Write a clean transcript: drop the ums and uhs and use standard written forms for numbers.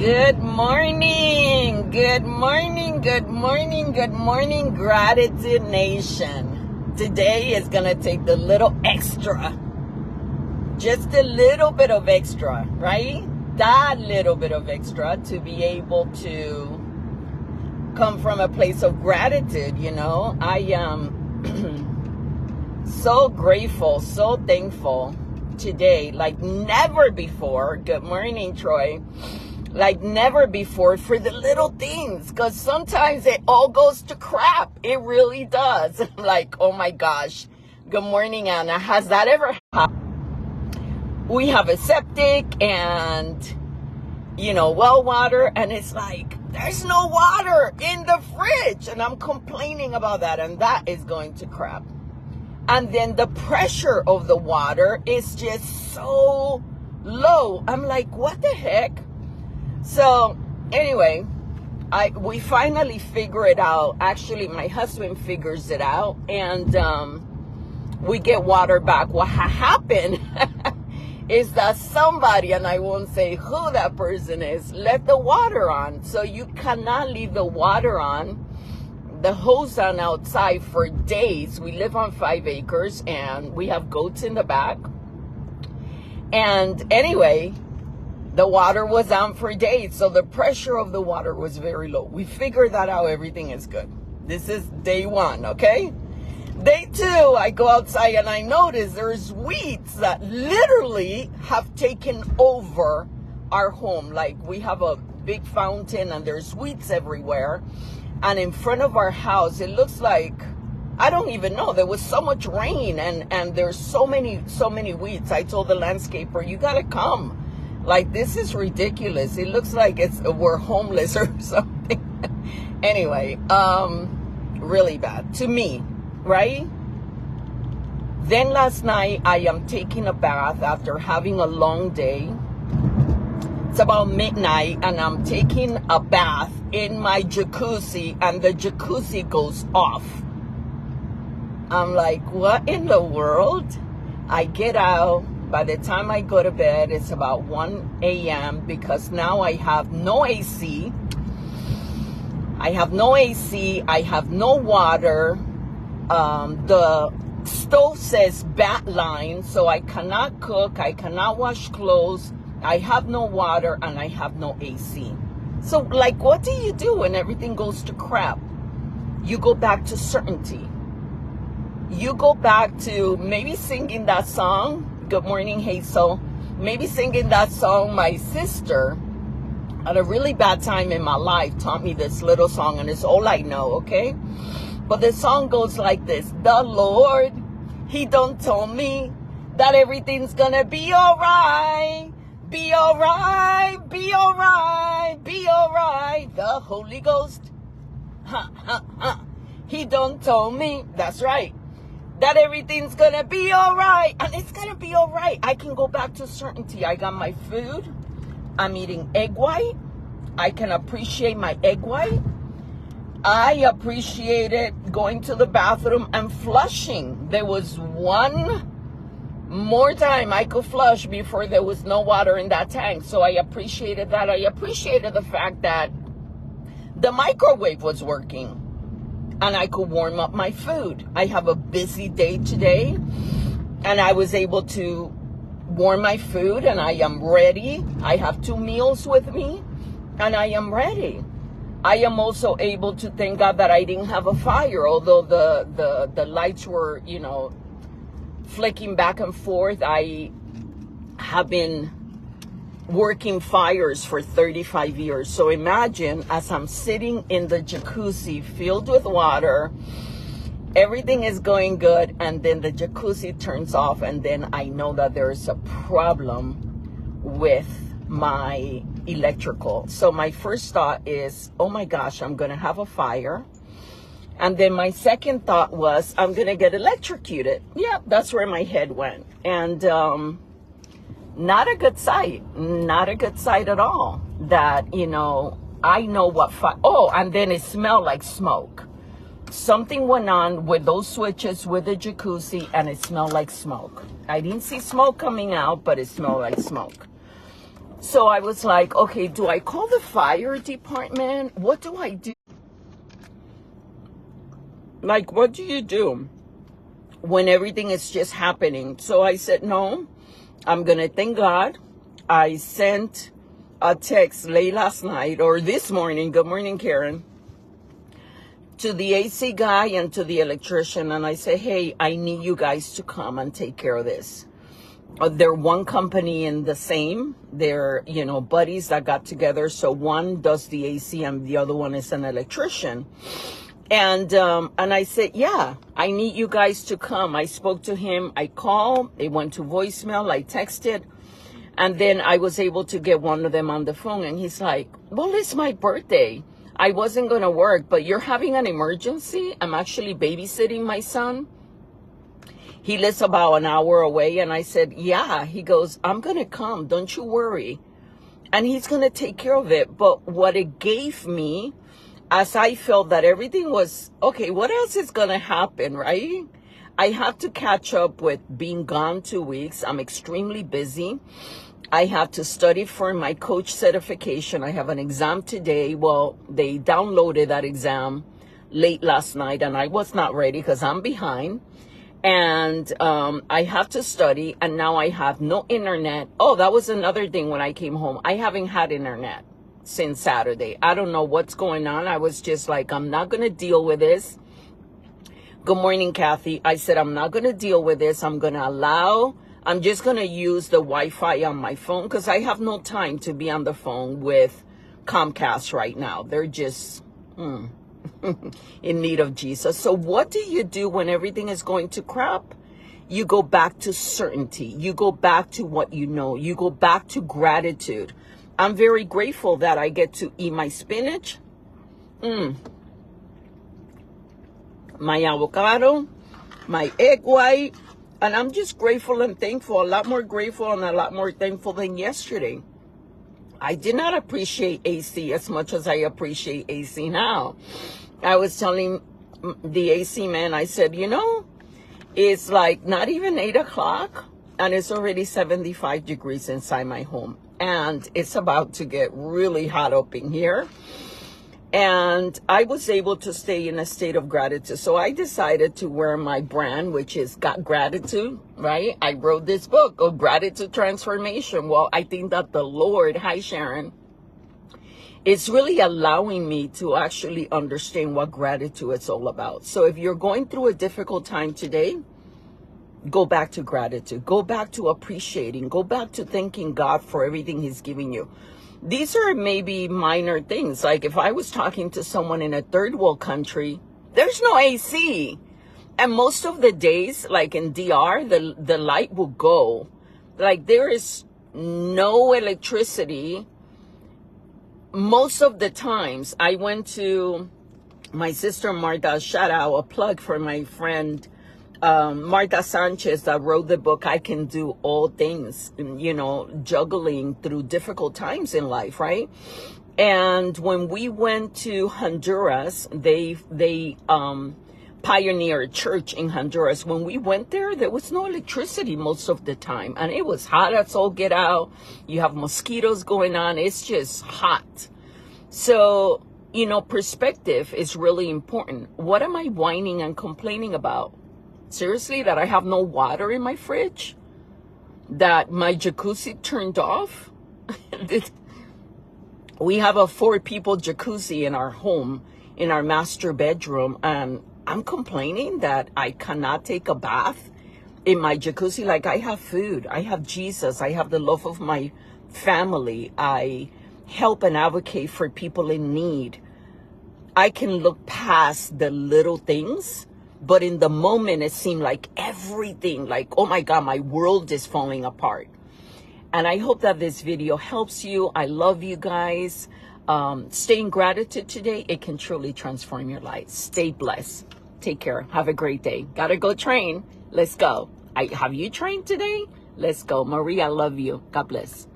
Good morning, good morning, good morning, good morning, Gratitude Nation. Today is going to take the little extra, just a little bit of extra, right? That little bit of extra to be able to come from a place of gratitude, you know. I am so grateful, so thankful today, like never before. Good morning, Troy. Like never before for the little things, because sometimes it all goes to crap. It really does. Like, oh my gosh. Good morning, Anna. Has that ever happened? We have a septic and, well water, and it's like, there's no water in the fridge. And I'm complaining about that, and that is going to crap. And then the pressure of the water is just so low. I'm like, what the heck? So anyway, we finally figure it out. Actually, my husband figures it out, and we get water back. What happened is that somebody, and I won't say who that person is, let the water on. So you cannot leave the water on, the hose on outside for days. We live on 5 acres, and we have goats in the back. And anyway, the water was on for days, so the pressure of the water was very low. We figured that out. Everything is good. This is day 1, okay? Day 2, I go outside and I notice there's weeds that literally have taken over our home. Like, we have a big fountain and there's weeds everywhere. And in front of our house, it looks like, I don't even know, there was so much rain and there's so many weeds. I told the landscaper, you gotta come. Like, this is ridiculous. It looks like we're homeless or something. Anyway, really bad to me, right? Then last night, I am taking a bath after having a long day. It's about midnight, and I'm taking a bath in my jacuzzi, and the jacuzzi goes off. I'm like, what in the world? I get out. By the time I go to bed, it's about 1 a.m. because now I have no AC. I have no AC. I have no water. The stove says bat line, so I cannot cook. I cannot wash clothes. I have no water, and I have no AC. So, like, what do you do when everything goes to crap? You go back to certainty. You go back to maybe singing that song. Good morning, Hazel. Maybe singing that song. My sister, at a really bad time in my life, taught me this little song, and it's all I know, okay? But the song goes like this. The Lord, He done told me that everything's gonna be all right. Be all right, be all right, be all right. The Holy Ghost, He done told me, that's right, that everything's gonna be all right. And it's gonna be all right. I can go back to certainty. I got my food. I'm eating egg white. I can appreciate my egg white. I appreciated going to the bathroom and flushing. There was one more time I could flush before there was no water in that tank. So I appreciated that. I appreciated the fact that the microwave was working and I could warm up my food. I have a busy day today, and I was able to warm my food, and I am ready. I have 2 meals with me, and I am ready. I am also able to thank God that I didn't have a fire, although the lights were, flicking back and forth. I have been working fires for 35 years. So imagine, as I'm sitting in the jacuzzi filled with water, everything is going good, and then the jacuzzi turns off, and then I know that there's a problem with my electrical. So my first thought is, oh my gosh, I'm gonna have a fire. And then my second thought was, I'm gonna get electrocuted. Yeah, that's where my head went. And not a good sight. Not a good sight at all. That, I know what and then it smelled like smoke. Something went on with those switches with the jacuzzi, and it smelled like smoke. I didn't see smoke coming out, but it smelled like smoke. So I was like, okay, do I call the fire department? What do I do? Like, what do you do when everything is just happening? So I said, no, I'm going to thank God. I sent a text late last night or this morning. Good morning, Karen. To the AC guy and to the electrician. And I said, hey, I need you guys to come and take care of this. They're one company in the same. They're, buddies that got together. So one does the AC and the other one is an electrician. And I said, yeah, I need you guys to come. I spoke to him. I called. It went to voicemail. I texted. And then I was able to get one of them on the phone. And he's like, well, it's my birthday. I wasn't going to work, but you're having an emergency. I'm actually babysitting my son. He lives about an hour away. And I said, yeah. He goes, I'm going to come. Don't you worry. And he's going to take care of it. But what it gave me, as I felt that everything was, okay, what else is going to happen, right? I have to catch up with being gone 2 weeks. I'm extremely busy. I have to study for my coach certification. I have an exam today. Well, they downloaded that exam late last night, and I was not ready because I'm behind. And I have to study, and now I have no internet. Oh, that was another thing when I came home. I haven't had internet since Saturday. I don't know what's going on. I was just like, I'm not going to deal with this. Good morning, Kathy. I said, I'm not going to deal with this. I'm just going to use the Wi-Fi on my phone because I have no time to be on the phone with Comcast right now. They're just in need of Jesus. So what do you do when everything is going to crap? You go back to certainty. You go back to what you know. You go back to gratitude. I'm very grateful that I get to eat my spinach, my avocado, my egg white, and I'm just grateful and thankful, a lot more grateful and a lot more thankful than yesterday. I did not appreciate AC as much as I appreciate AC now. I was telling the AC man, I said, it's like not even 8 o'clock and it's already 75 degrees inside my home. And it's about to get really hot up in here. And I was able to stay in a state of gratitude. So I decided to wear my brand, which is Got Gratitude, right? I wrote this book of gratitude transformation. Well, I think that the Lord, hi Sharon, is really allowing me to actually understand what gratitude is all about. So if you're going through a difficult time today, go back to gratitude. Go back to appreciating. Go back to thanking God for everything he's giving you. These are maybe minor things. Like if I was talking to someone in a third world country, there's no AC. And most of the days, like in DR, the light will go. Like there is no electricity. Most of the times I went to my sister Marta, shout out, a plug for my friend Marta Sanchez that wrote the book, I Can Do All Things, juggling through difficult times in life, right? And when we went to Honduras, they pioneered a church in Honduras. When we went there was no electricity most of the time. And it was hot as all get out. You have mosquitoes going on. It's just hot. So, perspective is really important. What am I whining and complaining about? Seriously, that I have no water in my fridge? That my jacuzzi turned off? We have a 4-people jacuzzi in our home, in our master bedroom, and I'm complaining that I cannot take a bath in my jacuzzi. Like I have food, I have Jesus, I have the love of my family, I help and advocate for people in need. I can look past the little things. But in the moment, it seemed like everything, like, oh my God, my world is falling apart. And I hope that this video helps you. I love you guys. Stay in gratitude today. It can truly transform your life. Stay blessed. Take care. Have a great day. Gotta go train. Let's go. Have you trained today? Let's go. Maria, I love you. God bless.